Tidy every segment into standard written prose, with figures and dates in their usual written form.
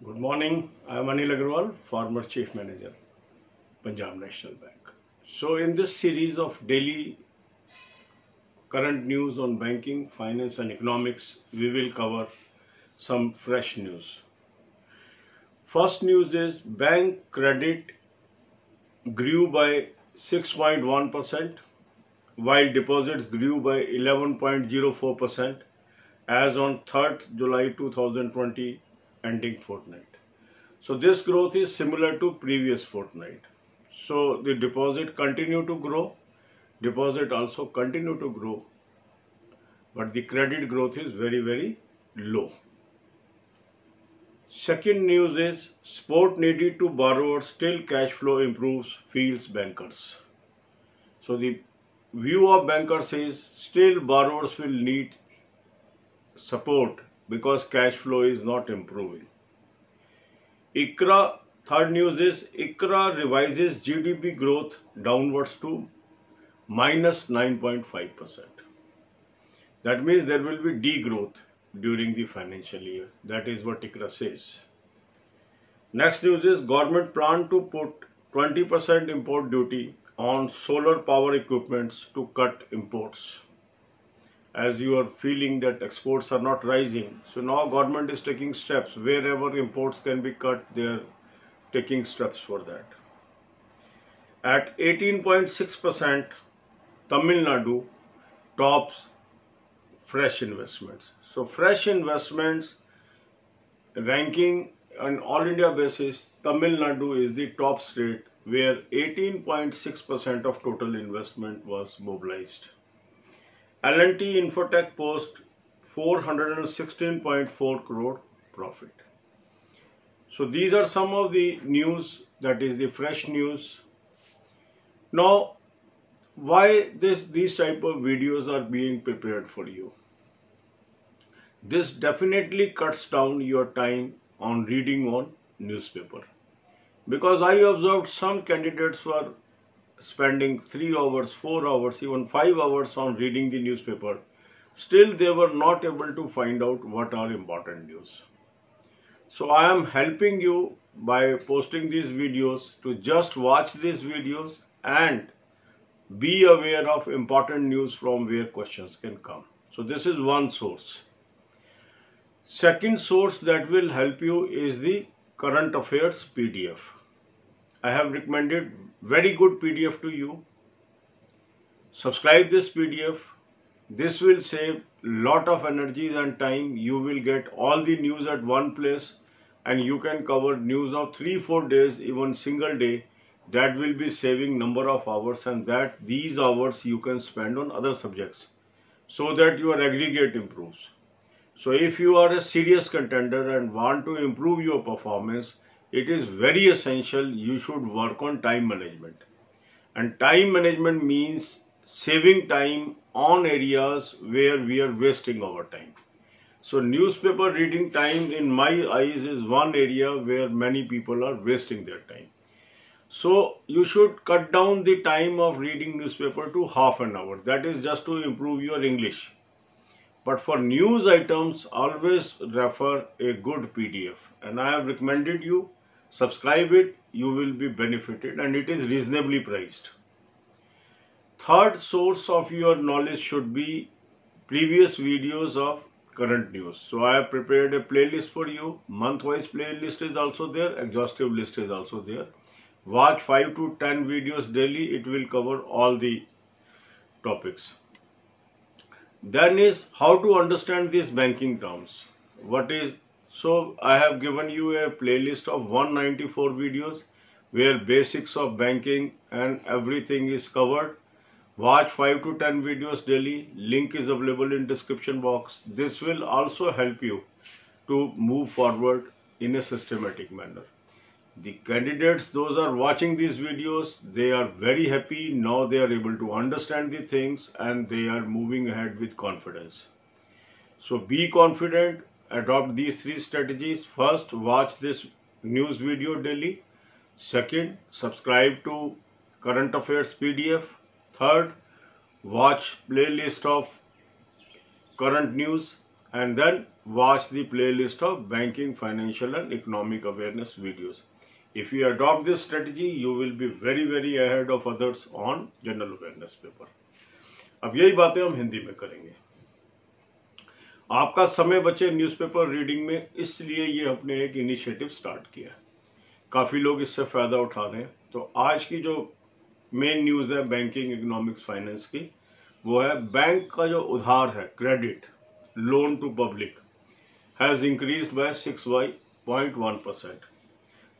Good morning. I am Anil Agarwal, former Chief Manager, Punjab National Bank. So, in this series of daily current news on banking, finance, and economics, we will cover some fresh news. First news is bank credit grew by 6.1%, while deposits grew by 11.04% as on 3rd July 2020 ending fortnight. So this growth is similar to previous fortnight. So the deposit continue to grow, deposit also continue to grow, but the credit growth is very low. Second news is support needed to borrowers till cash flow improves, feels bankers. So the view of bankers is still borrowers will need support because cash flow is not improving. ICRA, third news is ICRA revises GDP growth downwards to minus 9.5%. That means there will be degrowth during the financial year. That is what ICRA says. Next news is government plan to put 20% import duty on solar power equipments to cut imports. As you are feeling that exports are not rising, so now government is taking steps. Wherever imports can be cut, they are taking steps for that. At 18.6%, Tamil Nadu tops fresh investments. So fresh investments ranking on all India basis, Tamil Nadu is the top state where 18.6% of total investment was mobilized. L&T Infotech post 416.4 crore profit. So these are some of the news, that is the fresh news. Now, why these type of videos are being prepared for you? This definitely cuts down your time on reading on newspaper. Because I observed some candidates were spending 3 hours, 4 hours, even 5 hours on reading the newspaper. Still they were not able to find out what are important news. So I am helping you by posting these videos to just watch these videos and be aware of important news from where questions can come. So this is one source. Second source that will help you is the current affairs PDF. I have recommended very good PDF to you. Subscribe this PDF. This will save lot of energy and time. You will get all the news at one place and you can cover news of 3-4 days, even single day. That will be saving number of hours, and that these hours you can spend on other subjects so that your aggregate improves. So if you are a serious contender and want to improve your performance, it is very essential you should work on time management. And time management means saving time on areas where we are wasting our time. So newspaper reading time in my eyes is one area where many people are wasting their time. So you should cut down the time of reading newspaper to half an hour. That is just to improve your English. But for news items, always refer a good PDF. And I have recommended you subscribe it, you will be benefited, and it is reasonably priced. Third source of your knowledge should be previous videos of current news. So I have prepared a playlist for you. Month-wise playlist is also there, exhaustive list is also there. Watch 5 to 10 videos daily, it will cover all the topics. Then is how to understand these banking terms. So I have given you a playlist of 194 videos where basics of banking and everything is covered. Watch 5 to 10 videos daily. Link is available in description box. This will also help you to move forward in a systematic manner. The candidates, those are watching these videos, they are very happy. Now they are able to understand the things and they are moving ahead with confidence. So be confident. Adopt these 3 strategies. First, watch this news video daily. Second, subscribe to current affairs PDF. Third, watch playlist of current news. And then watch the playlist of banking, financial and economic awareness videos. If you adopt this strategy, you will be very very ahead of others on general awareness paper. अब यही बातें हम हिंदी में करेंगे। आपका समय बचे newspaper reading में, इसलिए ये हमने एक इनिशिएटिव स्टार्ट किया। काफी लोग इससे फायदा उठा रहे हैं। तो आज की जो मेन न्यूज है बैंकिंग, इकोनॉमिक्स, फाइनेंस की, वो है बैंक का जो उधार है, credit, loan to public has increased by 6.1%,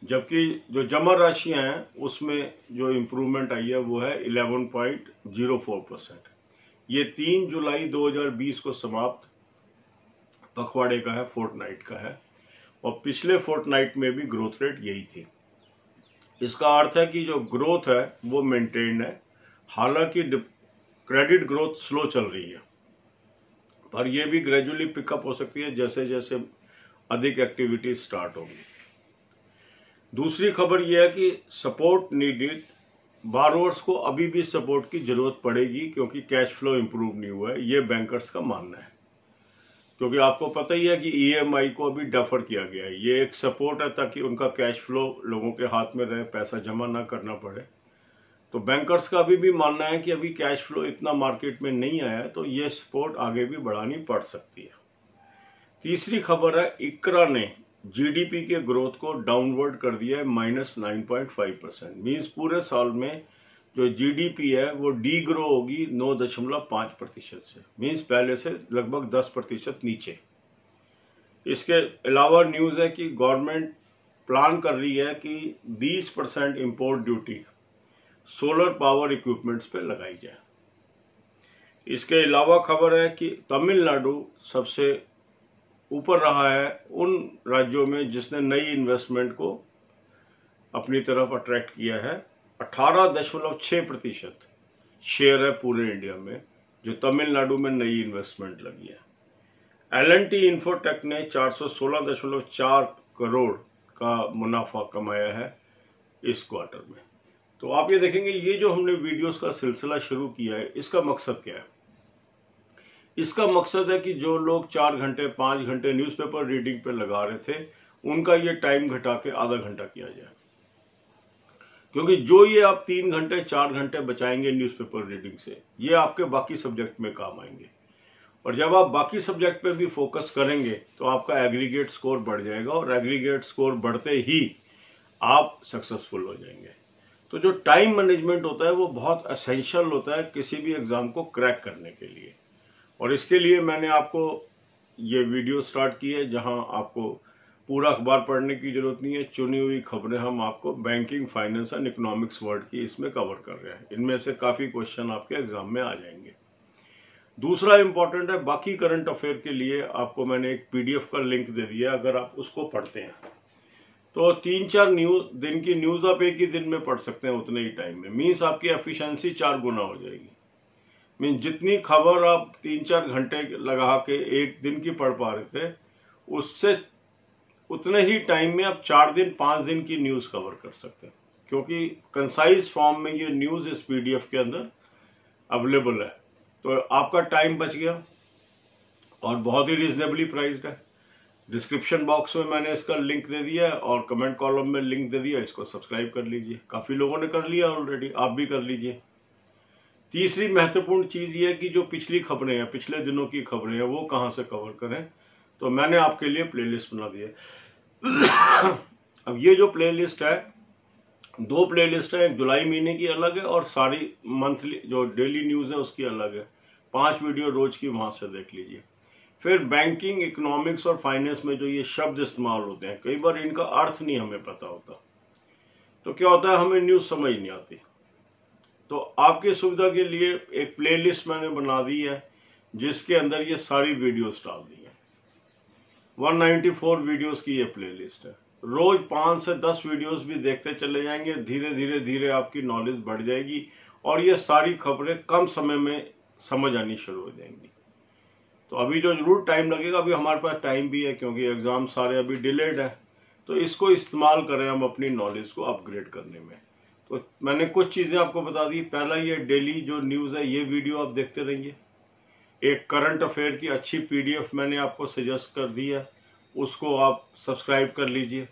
जबकि जो जमा राशियां हैं उसमें जो इम्प्रूवमेंट आई है वो है 11.04%। ये 3 जुलाई 2020 को समाप्त पखवाड़े का है, फोर्टनाइट का है, और पिछले फोर्टनाइट में भी ग्रोथ रेट यही थी। इसका अर्थ है कि जो ग्रोथ है वो मेंटेन्ड है। हालांकि क्रेडिट ग्रोथ स्लो चल रही है, पर यह भी ग्रेजुअली पिकअप हो सकती है जैसे जैसे अधिक एक्टिविटी स्टार्ट होगी। दूसरी खबर यह है कि सपोर्ट नीडेड, बारोअर्स को अभी भी सपोर्ट की जरूरत पड़ेगी क्योंकि कैश फ्लो इंप्रूव नहीं हुआ है, ये बैंकर्स का मानना है। क्योंकि आपको पता ही है कि ईएमआई को अभी डेफर किया गया है, ये एक सपोर्ट है ताकि उनका कैश फ्लो लोगों के हाथ में रहे, पैसा जमा ना करना पड़े। तो बैंकर्स का अभी भी मानना है कि अभी कैश फ्लो इतना मार्केट में नहीं आया है, तो ये सपोर्ट आगे भी बढ़ानी पड़ सकती है। तीसरी खबर है, इकरा ने जीडीपी के ग्रोथ को डाउनवर्ड कर दिया है -9.5%। मीन्स पूरे साल में जो जीडीपी है वो डी ग्रो होगी 9.5% से, मीन्स पहले से लगभग 10% नीचे। इसके अलावा न्यूज है कि गवर्नमेंट प्लान कर रही है कि 20% import duty solar power equipments पे लगाई जाए। इसके अलावा खबर है कि तमिलनाडु सबसे ऊपर रहा है उन राज्यों में जिसने नई इन्वेस्टमेंट को अपनी तरफ अट्रैक्ट किया है। 18.6% शेयर है पूरे इंडिया में जो तमिलनाडु में नई इन्वेस्टमेंट लगी है। एल&टी इन्फोटेक ने 416.4 करोड़ का मुनाफा कमाया है इस क्वार्टर में। तो आप ये देखेंगे, ये जो हमने वीडियोस का सिलसिला शुरू किया है, इसका मकसद क्या है? इसका मकसद है कि जो लोग 4 घंटे 5 घंटे न्यूज़पेपर रीडिंग पे लगा रहे थे, उनका ये टाइम घटा के आधा घंटा किया जाए। क्योंकि जो ये आप 3 घंटे 4 घंटे बचाएंगे न्यूज़पेपर रीडिंग से, ये आपके बाकी सब्जेक्ट में काम आएंगे। और जब आप बाकी सब्जेक्ट पे भी फोकस करेंगे तो आपका एग्रीगेट स्कोर बढ़ जाएगा, और एग्रीगेट स्कोर बढ़ते ही आप सक्सेसफुल हो जाएंगे। तो जो टाइम मैनेजमेंट होता है वो बहुत एसेंशियल होता है किसी भी एग्जाम को क्रैक करने के लिए। और इसके लिए मैंने आपको ये वीडियो स्टार्ट की है जहां आपको पूरा अखबार पढ़ने की जरूरत नहीं है, चुनी हुई खबरें हम आपको banking, finance and economics word की इसमें कवर कर रहे हैं। इनमें से काफी क्वेश्चन आपके एग्जाम में आ जाएंगे। दूसरा इंपॉर्टेंट है, बाकी करंट अफेयर के लिए आपको मैंने एक पीडीएफ का लिंक दे दिया। अगर आप उसको पढ़ते हैं तो 3-4 दिन की न्यूज आप एक ही दिन में पढ़ सकते हैं उतने ही टाइम में। मीन्स आपकी एफिशिएंसी 4 गुना हो जाएगी। मीन्स जितनी खबर आप 3-4 घंटे लगा के एक दिन की पढ़ पा रहे थे, उससे उतने ही टाइम में आप 4 दिन 5 दिन की न्यूज कवर कर सकते हैं, क्योंकि कंसाइज फॉर्म में ये न्यूज इस पीडीएफ के अंदर अवेलेबल है। तो आपका टाइम बच गया और बहुत ही रीजनेबली प्राइस्ड है। डिस्क्रिप्शन बॉक्स में मैंने इसका लिंक दे दिया और कमेंट कॉलम में लिंक दे दिया, इसको सब्सक्राइब कर लीजिए। काफी लोगों ने कर लिया ऑलरेडी, आप भी कर लीजिए। तीसरी महत्वपूर्ण चीज ये है कि जो पिछली खबरें हैं, पिछले दिनों की खबरें हैं, वो कहां से कवर करें, तो मैंने आपके लिए प्लेलिस्ट बना दी है। अब ये जो प्लेलिस्ट है, 2 प्लेलिस्ट है, एक जुलाई महीने की अलग है और सारी मंथली जो डेली न्यूज है उसकी अलग है। 5 वीडियो रोज की वहां से देख लीजिए। फिर बैंकिंग, इकोनॉमिक्स और फाइनेंस में जो ये शब्द इस्तेमाल होते हैं, कई बार इनका अर्थ नहीं हमें पता होता, तो क्या होता है, हमें न्यूज समझ नहीं आती। तो आपकी सुविधा के लिए एक प्लेलिस्ट मैंने बना दी है जिसके अंदर ये सारी वीडियोस डाल दी है। 194 वीडियोस की ये प्लेलिस्ट है। रोज 5 से 10 वीडियोस भी देखते चले जाएंगे, धीरे धीरे आपकी नॉलेज बढ़ जाएगी और ये सारी खबरें कम समय में समझ आनी शुरू हो जाएंगी। तो अभी जो जरूर टाइम लगेगा, अभी हमारे पास टाइम भी है क्योंकि एग्जाम सारे अभी डिलेड है, तो इसको इस्तेमाल करें हम अपनी नॉलेज को अपग्रेड करने में। तो मैंने कुछ चीजें आपको बता दी। पहला, ये डेली जो न्यूज है ये वीडियो आप देखते रहिए। एक करंट अफेयर की अच्छी PDF मैंने आपको सजेस्ट कर दी है, उसको आप सब्सक्राइब कर लीजिए।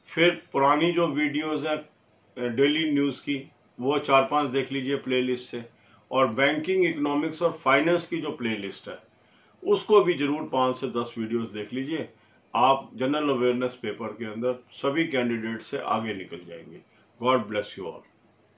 फिर पुरानी जो वीडियोस हैं डेली न्यूज़ की, वो 4-5 देख लीजिए प्लेलिस्ट से। और बैंकिंग, इकोनॉमिक्स और फाइनेंस की जो प्लेलिस्ट है उसको भी जरूर 5 से 10 वीडियोस देख लीजिए। आप जनरल अवेयरनेस पेपर के अंदर सभी कैंडिडेट से आगे निकल जाएंगे। God bless you all.